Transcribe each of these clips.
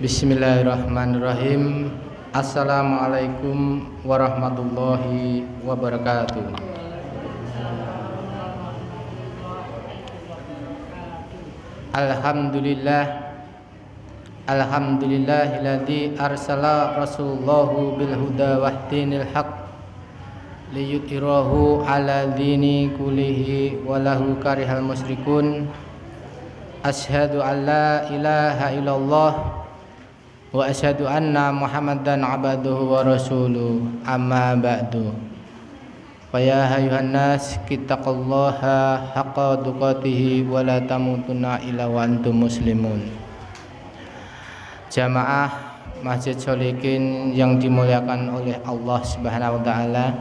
Bismillahirrahmanirrahim. Assalamualaikum warahmatullahi wabarakatuh. Alhamdulillahilladzi arsala rasulahu bil huda wahdinil haq liyudhhirahu ala dini kullihi walahu karihal musyrikun. Asyhadu an la ilaha illallah wa asyhadu anna Muhammadan abduhu wa rasuluh, amma ba'du. Fa ya ayyuhan nas ittaqullaha haqqa tuqatih wa la tamutunna illa wa antum muslimun. Jamaah Masjid Sholikin yang dimuliakan oleh Allah Subhanahu wa taala,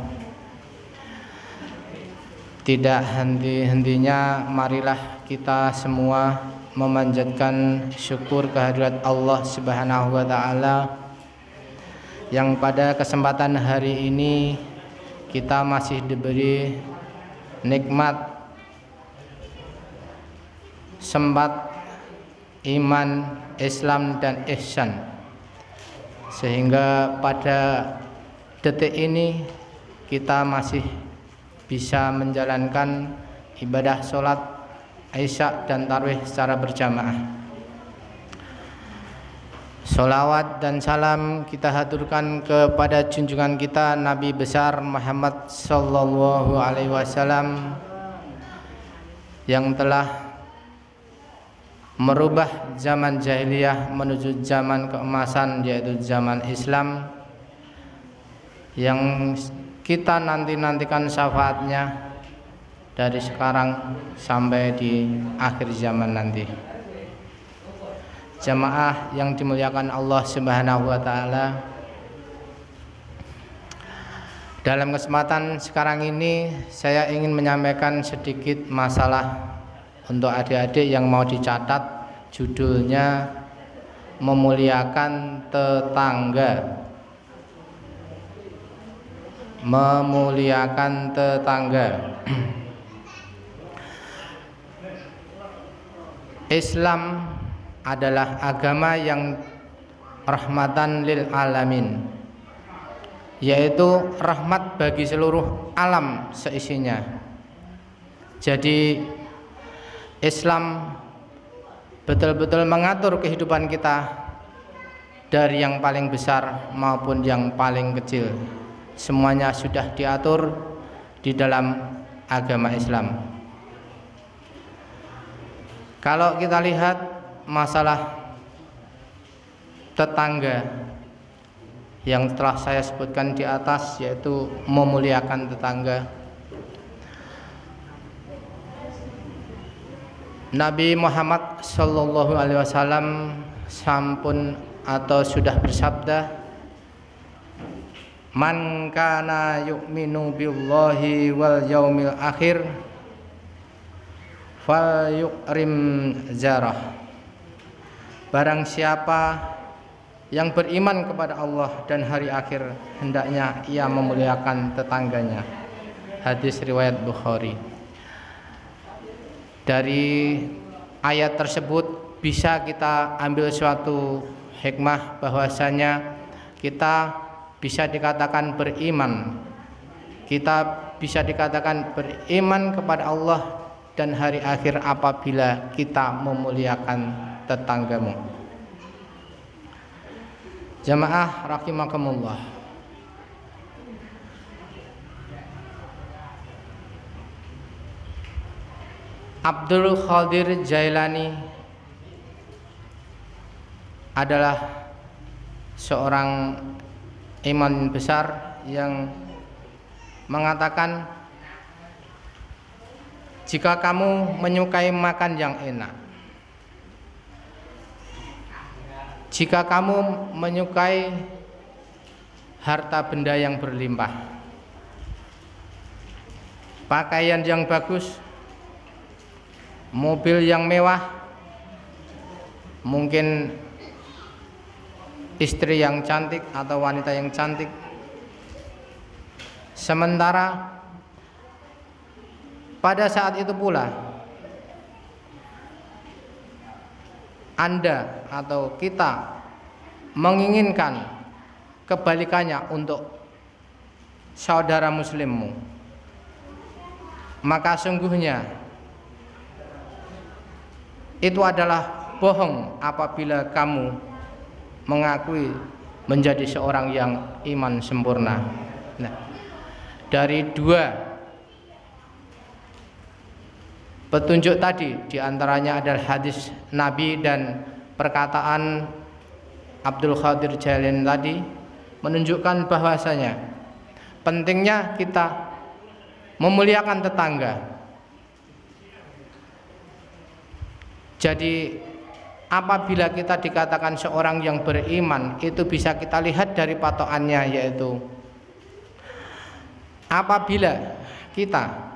tidak henti-hentinya marilah kita semua memanjatkan syukur kehadirat Allah Subhanahu wa taala yang pada kesempatan hari ini kita masih diberi nikmat sempat iman, Islam dan ihsan, sehingga pada detik ini kita masih bisa menjalankan ibadah sholat Isya dan tarawih secara berjamaah. Sholawat dan salam kita haturkan kepada junjungan kita Nabi besar Muhammad sallallahu alaihi wasallam yang telah merubah zaman jahiliyah menuju zaman keemasan, yaitu zaman Islam, yang kita nantikan syafaatnya dari sekarang sampai di akhir zaman nanti. Jamaah yang dimuliakan Allah Subhanahu wa taala, dalam kesempatan sekarang ini saya ingin menyampaikan sedikit masalah untuk adik-adik yang mau dicatat. Judulnya memuliakan tetangga. Memuliakan tetangga. Islam adalah agama yang rahmatan lil alamin, yaitu rahmat bagi seluruh alam seisinya. Jadi Islam betul-betul mengatur kehidupan kita dari yang paling besar maupun yang paling kecil. Semuanya sudah diatur di dalam agama Islam. Kalau kita lihat masalah tetangga yang telah saya sebutkan di atas, yaitu memuliakan tetangga, Nabi Muhammad sallallahu alaihi wasallam sampun atau sudah bersabda, man kana yu'minu billahi wal yaumil akhir fal yukrim zarah. Barang siapa yang beriman kepada Allah dan hari akhir, hendaknya ia memuliakan tetangganya. Hadis riwayat Bukhari. Dari ayat tersebut bisa kita ambil suatu hikmah bahwasanya kita bisa dikatakan beriman. Kita bisa dikatakan beriman kepada Allah dan hari akhir apabila kita memuliakan tetanggamu. Jamaah rahimakumullah. Abdul Qadir Jailani adalah seorang imam besar yang mengatakan, jika kamu menyukai makan yang enak, jika kamu menyukai harta benda yang berlimpah, pakaian yang bagus, mobil yang mewah, mungkin istri yang cantik atau wanita yang cantik, sementara pada saat itu pula Anda atau kita menginginkan kebalikannya untuk saudara muslimmu, maka sungguhnya itu adalah bohong apabila kamu mengakui menjadi seorang yang iman sempurna. Nah, dari dua petunjuk tadi, diantaranya adalah hadis Nabi dan perkataan Abdul Qadir Jailani tadi, menunjukkan bahwasanya pentingnya kita memuliakan tetangga. Jadi apabila kita dikatakan seorang yang beriman, itu bisa kita lihat dari patokannya, yaitu apabila kita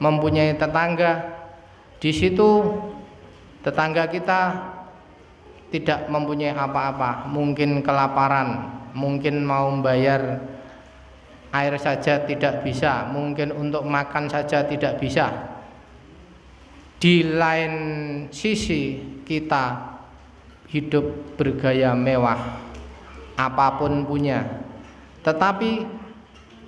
mempunyai tetangga, di situ tetangga kita tidak mempunyai apa-apa, mungkin kelaparan, mungkin mau membayar air saja tidak bisa, mungkin untuk makan saja tidak bisa. Di lain sisi kita hidup bergaya mewah, apapun punya, tetapi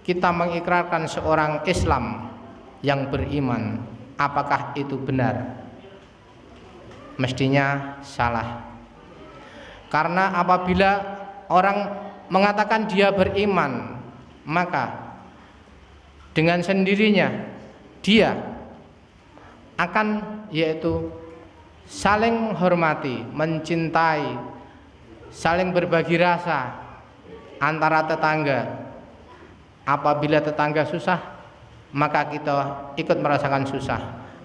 kita mengikrarkan seorang Islam yang beriman, apakah itu benar? Mestinya salah. Karena apabila orang mengatakan dia beriman, maka dengan sendirinya dia akan yaitu saling menghormati, mencintai, saling berbagi rasa antara tetangga. Apabila tetangga susah, maka kita ikut merasakan susah.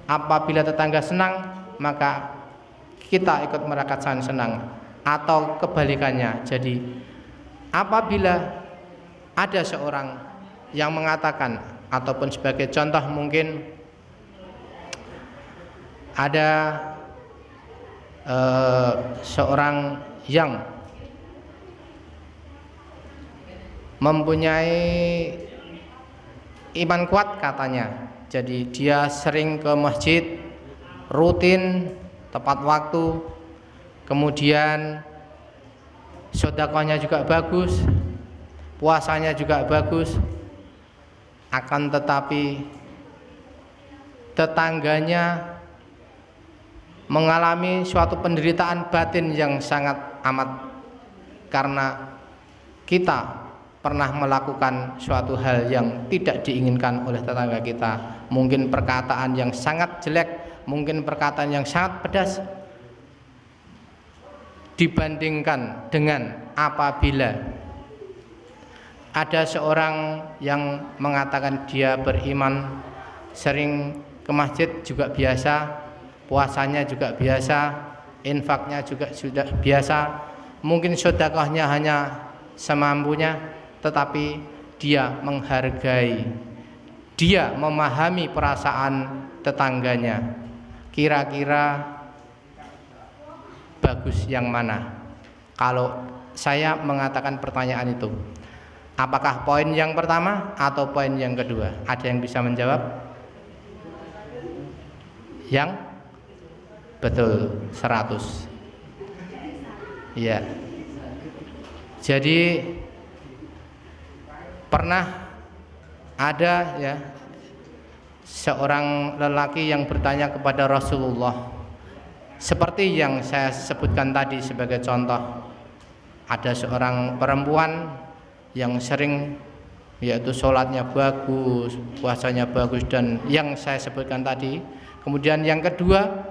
Apabila tetangga senang, maka kita ikut merasakan senang, atau kebalikannya. Jadi apabila ada seorang yang mengatakan, ataupun sebagai contoh mungkin ada seorang yang mempunyai iman kuat katanya, jadi dia sering ke masjid, rutin, tepat waktu, kemudian sedekahnya juga bagus, puasanya juga bagus, akan tetapi tetangganya mengalami suatu penderitaan batin yang sangat amat, karena kita pernah melakukan suatu hal yang tidak diinginkan oleh tetangga kita, mungkin perkataan yang sangat jelek, mungkin perkataan yang sangat pedas, dibandingkan dengan apabila ada seorang yang mengatakan dia beriman, sering ke masjid juga biasa, puasanya juga biasa, infaknya juga sudah biasa, mungkin sedekahnya hanya semampunya, tetapi dia menghargai, dia memahami perasaan tetangganya. Kira-kira bagus yang mana? Kalau saya mengatakan pertanyaan itu, apakah poin yang pertama atau poin yang kedua? Ada yang bisa menjawab? Yang betul 100. Ya. Jadi pernah ada ya seorang lelaki yang bertanya kepada Rasulullah, seperti yang saya sebutkan tadi sebagai contoh. Ada seorang perempuan yang sering, yaitu sholatnya bagus, puasanya bagus, dan yang saya sebutkan tadi. Kemudian yang kedua,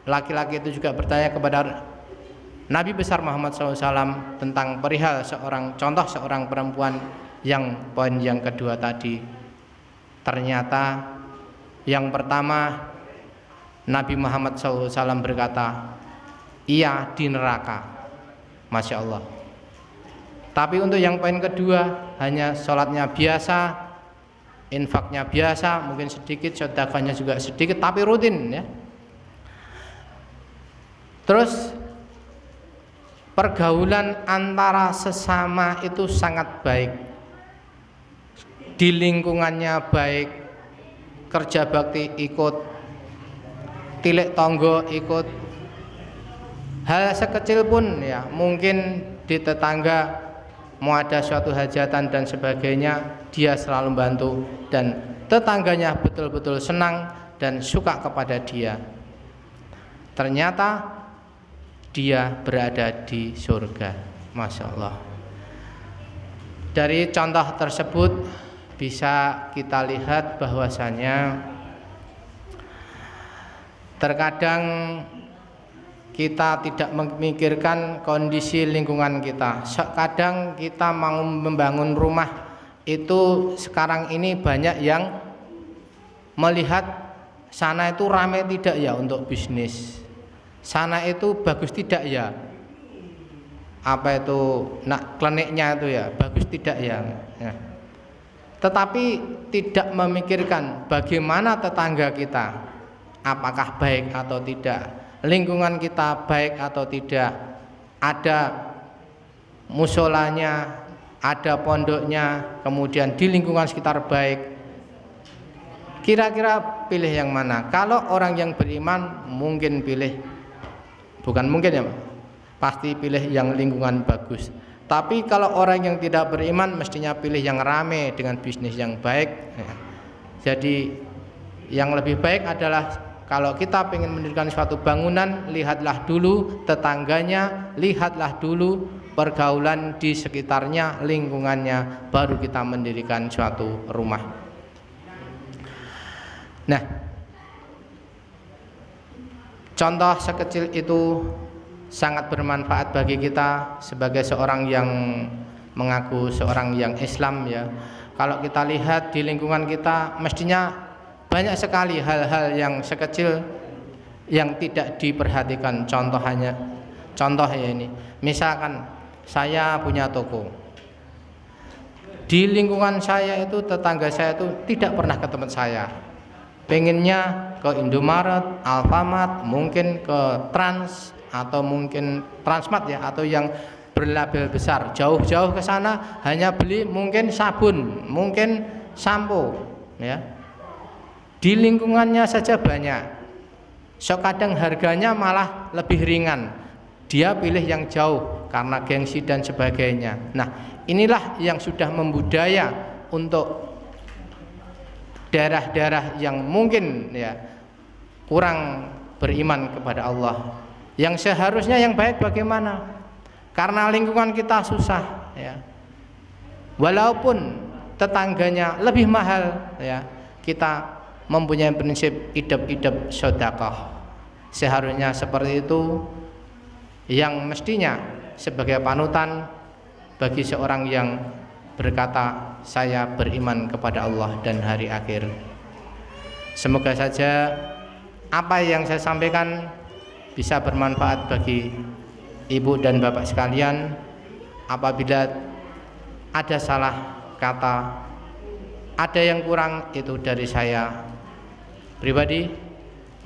laki-laki itu juga bertanya kepada Nabi besar Muhammad SAW tentang perihal contoh seorang perempuan yang poin yang kedua tadi. Ternyata yang pertama, Nabi Muhammad SAW berkata, ia di neraka, Masya Allah. Tapi untuk yang poin kedua, hanya sholatnya biasa, infaknya biasa, mungkin sedikit, sedekahnya juga sedikit, tapi rutin ya. Terus pergaulan antara sesama itu sangat baik, di lingkungannya baik, kerja bakti ikut, tilik tonggo ikut, hal sekecil pun ya, mungkin di tetangga mau ada suatu hajatan dan sebagainya, dia selalu membantu dan tetangganya betul-betul senang dan suka kepada dia. Ternyata dia berada di surga. Masya Allah. Dari contoh tersebut bisa kita lihat bahwasanya terkadang kita tidak memikirkan kondisi lingkungan kita. Kadang kita mau membangun rumah itu sekarang ini banyak yang melihat sana itu ramai tidak ya untuk bisnis, sana itu bagus tidak ya, apa itu nak kliniknya itu ya bagus tidak ya. Tetapi tidak memikirkan bagaimana tetangga kita, apakah baik atau tidak, lingkungan kita baik atau tidak, ada musolanya, ada pondoknya, kemudian di lingkungan sekitar baik. Kira-kira pilih yang mana? Kalau orang yang beriman mungkin pilih, bukan mungkin ya, pasti pilih yang lingkungan bagus. Tapi kalau orang yang tidak beriman mestinya pilih yang rame dengan bisnis yang baik. Jadi yang lebih baik adalah kalau kita ingin mendirikan suatu bangunan, lihatlah dulu tetangganya, lihatlah dulu pergaulan di sekitarnya, lingkungannya, baru kita mendirikan suatu rumah. Nah, contoh sekecil itu sangat bermanfaat bagi kita sebagai seorang yang mengaku seorang yang Islam ya. Kalau kita lihat di lingkungan kita mestinya banyak sekali hal-hal yang sekecil yang tidak diperhatikan. Contoh ya ini, misalkan saya punya toko, di lingkungan saya itu tetangga saya itu tidak pernah ke tempat saya, pengennya ke Indomaret, Alfamart, mungkin ke Trans atau mungkin Transmart ya, atau yang berlabel besar, jauh-jauh ke sana hanya beli mungkin sabun, mungkin sampo ya. Di lingkungannya saja banyak. So kadang harganya malah lebih ringan. Dia pilih yang jauh karena gengsi dan sebagainya. Nah, inilah yang sudah membudaya untuk daerah-daerah yang mungkin ya kurang beriman kepada Allah. Yang seharusnya yang baik bagaimana? Karena lingkungan kita susah ya. Walaupun tetangganya lebih mahal ya, kita mempunyai prinsip idep-idep sedekah. Seharusnya seperti itu yang mestinya sebagai panutan bagi seorang yang berkata saya beriman kepada Allah dan hari akhir. Semoga saja apa yang saya sampaikan bisa bermanfaat bagi ibu dan bapak sekalian. Apabila ada salah kata, ada yang kurang, itu dari saya pribadi.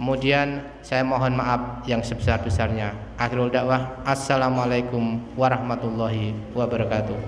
Kemudian saya mohon maaf yang sebesar-besarnya. Akhirul dakwah, assalamualaikum warahmatullahi wabarakatuh.